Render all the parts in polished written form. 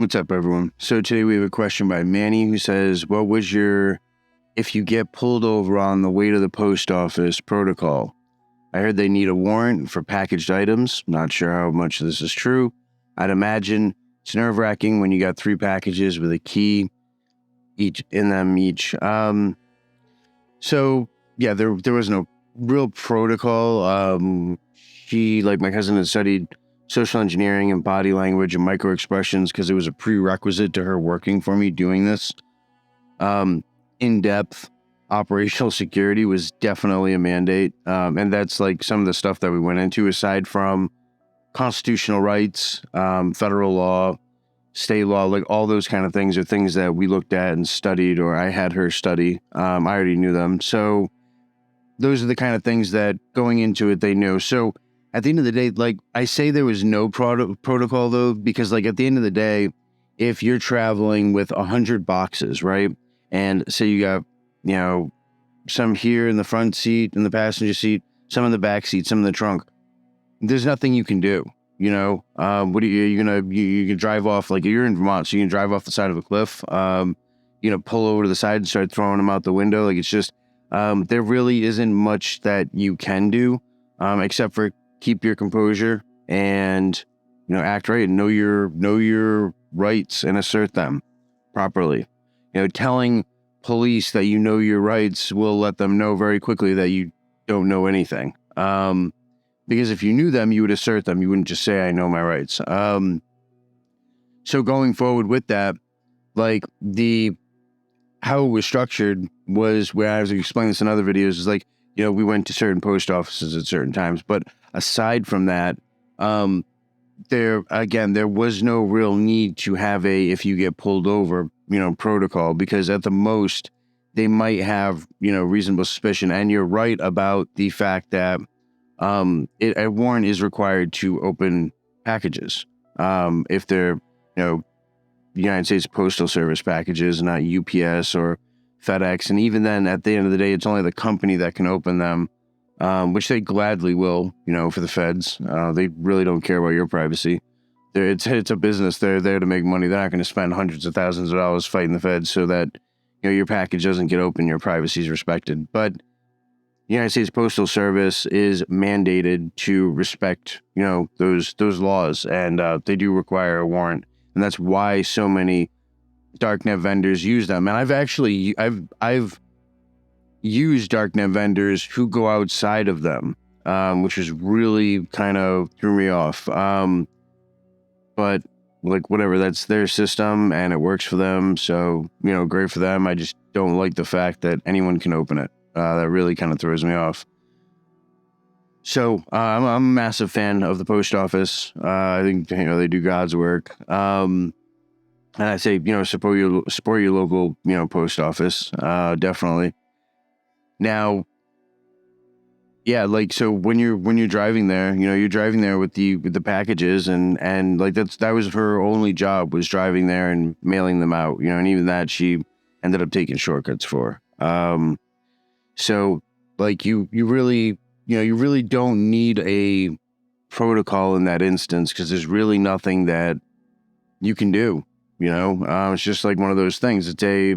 What's up, everyone? So today we have a question by Maneee who says, what was your, if you get pulled over on the way to the post office, protocol? I heard they need a warrant for packaged items. Not sure how much this is true. I'd imagine it's nerve-wracking when you got 3 packages with a key each in them each. So yeah, there was no real protocol. My cousin had studied social engineering and body language and micro expressions because it was a prerequisite to her working for me doing this. In-depth operational security was definitely a mandate. And that's like some of the stuff that we went into aside from constitutional rights, federal law, state law, like all those kind of things are things that we looked at and studied, or I had her study. I already knew them. So those are the kind of things that going into it, they knew. So at the end of the day, like I say there was no protocol though, because like at the end of the day, if you're traveling with 100 boxes, right? And say you got, some here in the front seat, in the passenger seat, some in the back seat, some in the trunk, there's nothing you can do. What are you can drive off, like you're in Vermont, so you can drive off the side of a cliff, pull over to the side and start throwing them out the window. Like it's just, there really isn't much that you can do, except for keep your composure and, act right and know your rights and assert them properly. Telling police that you know your rights will let them know very quickly that you don't know anything. Because if you knew them, you would assert them. You wouldn't just say, I know my rights. So going forward with that, like how it was structured was where I was explaining this in other videos is like, we went to certain post offices at certain times. But aside from that, there was no real need to have if you get pulled over, protocol, because at the most they might have, reasonable suspicion. And you're right about the fact that a warrant is required to open packages. If they're, United States Postal Service packages, not UPS or FedEx. And even then, at the end of the day, it's only the company that can open them, which they gladly will, for the feds. They really don't care about your privacy. It's a business. They're there to make money. They're not going to spend hundreds of thousands of dollars fighting the feds so that, your package doesn't get open, your privacy is respected. But the United States Postal Service is mandated to respect, those laws, and they do require a warrant. And that's why so many darknet vendors use them. And I've used darknet vendors who go outside of them, which is really kind of threw me off. But like whatever, that's their system and it works for them. So, great for them. I just don't like the fact that anyone can open it. That really kind of throws me off. So I'm a massive fan of the post office. I think they do God's work. And I say support your local post office. Definitely. Now, yeah, like so when you're driving there, you're driving there with the packages and like that was her only job, was driving there and mailing them out. And even that she ended up taking shortcuts for. So like you really don't need a protocol in that instance because there's really nothing that you can do, it's just like one of those things. It's a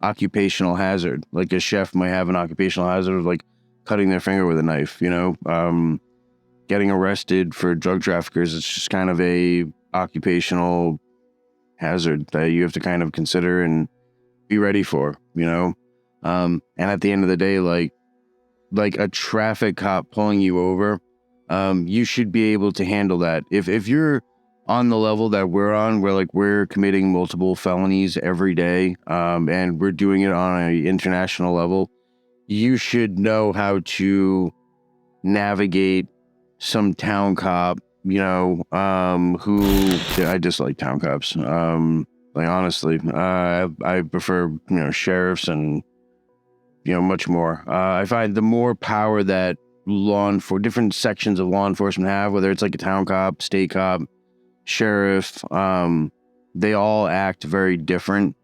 occupational hazard. Like a chef might have an occupational hazard of like cutting their finger with a knife, getting arrested for drug traffickers. It's just kind of a occupational hazard that you have to kind of consider and be ready for, and at the end of the day, like a traffic cop pulling you over, you should be able to handle that. If you're on the level that we're on, where like we're committing multiple felonies every day, and we're doing it on an international level, you should know how to navigate some town cop, who I dislike town cops. Like honestly, I prefer, sheriffs and, much more. I find the more power that different sections of law enforcement have, whether it's like a town cop, state cop, sheriff, they all act very different.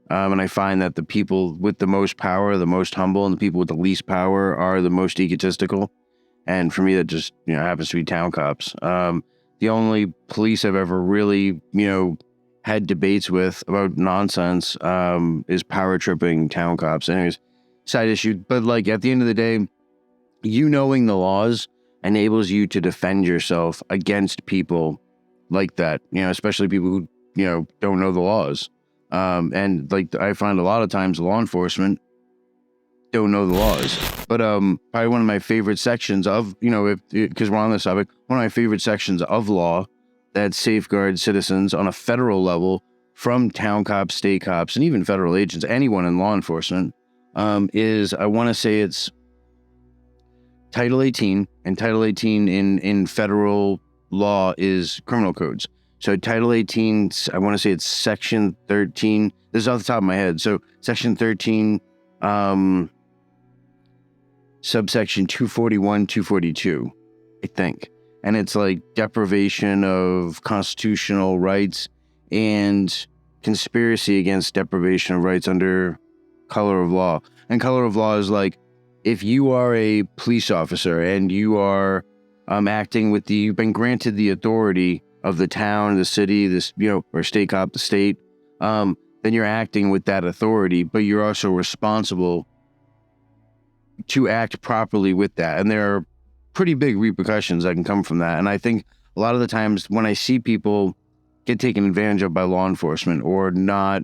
And I find that the people with the most power are the most humble, and the people with the least power are the most egotistical. And for me, that just, happens to be town cops. The only police I've ever really, had debates with about nonsense is power tripping town cops. Anyways, side issue. But like at the end of the day, you knowing the laws enables you to defend yourself against people like that, especially people who, don't know the laws. And like I find a lot of times law enforcement don't know the laws. But probably one of my favorite sections of, because we're on this topic, one of my favorite sections of law that safeguards citizens on a federal level from town cops, state cops, and even federal agents, anyone in law enforcement, is, I want to say it's Title 18, and Title 18 in federal law is criminal codes. So Title 18, I want to say it's Section 13. This is off the top of my head. So Section 13, subsection 241, 242, I think. And it's like deprivation of constitutional rights and conspiracy against deprivation of rights under color of law. And color of law is like, if you are a police officer and you are acting with you've been granted the authority of the town, the city, this, or state cop, the state, then you're acting with that authority, but you're also responsible to act properly with that. And there are pretty big repercussions that can come from that. And I think a lot of the times when I see people get taken advantage of by law enforcement or not,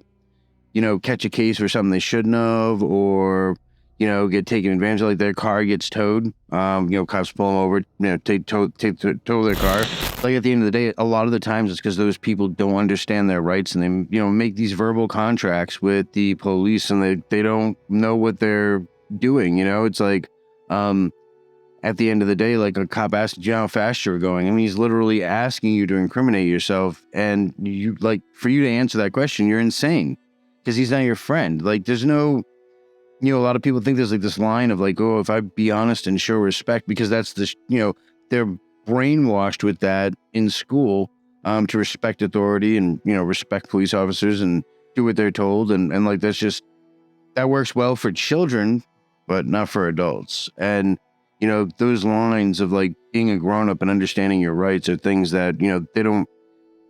catch a case for something they shouldn't have, or, get taken advantage of, like their car gets towed, cops pull them over, tow their car. Like at the end of the day, a lot of the times it's because those people don't understand their rights, and they, make these verbal contracts with the police, and they don't know what they're doing. It's like, at the end of the day, like a cop asked you how fast you were going. I mean, he's literally asking you to incriminate yourself, and for you to answer that question, you're insane because he's not your friend. Like, there's no, a lot of people think there's like this line of like, oh, if I be honest and show respect, because that's the, they're brainwashed with that in school, to respect authority and, respect police officers and do what they're told. And like, that works well for children, but not for adults. And, those lines of like being a grown up and understanding your rights are things that,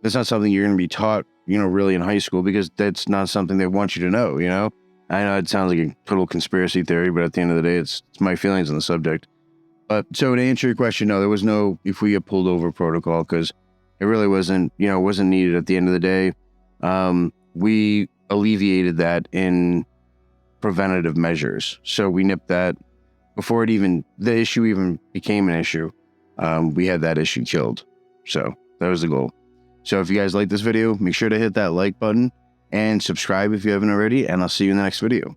that's not something you're going to be taught, really in high school, because that's not something they want you to know, I know it sounds like a total conspiracy theory, but at the end of the day, it's my feelings on the subject. But so to answer your question, no, there was no, if we get pulled over protocol, because it really wasn't, wasn't needed at the end of the day. We alleviated that in preventative measures. So we nipped that before the issue even became an issue. We had that issue killed. So that was the goal. So if you guys like this video, make sure to hit that like button and subscribe if you haven't already, and I'll see you in the next video.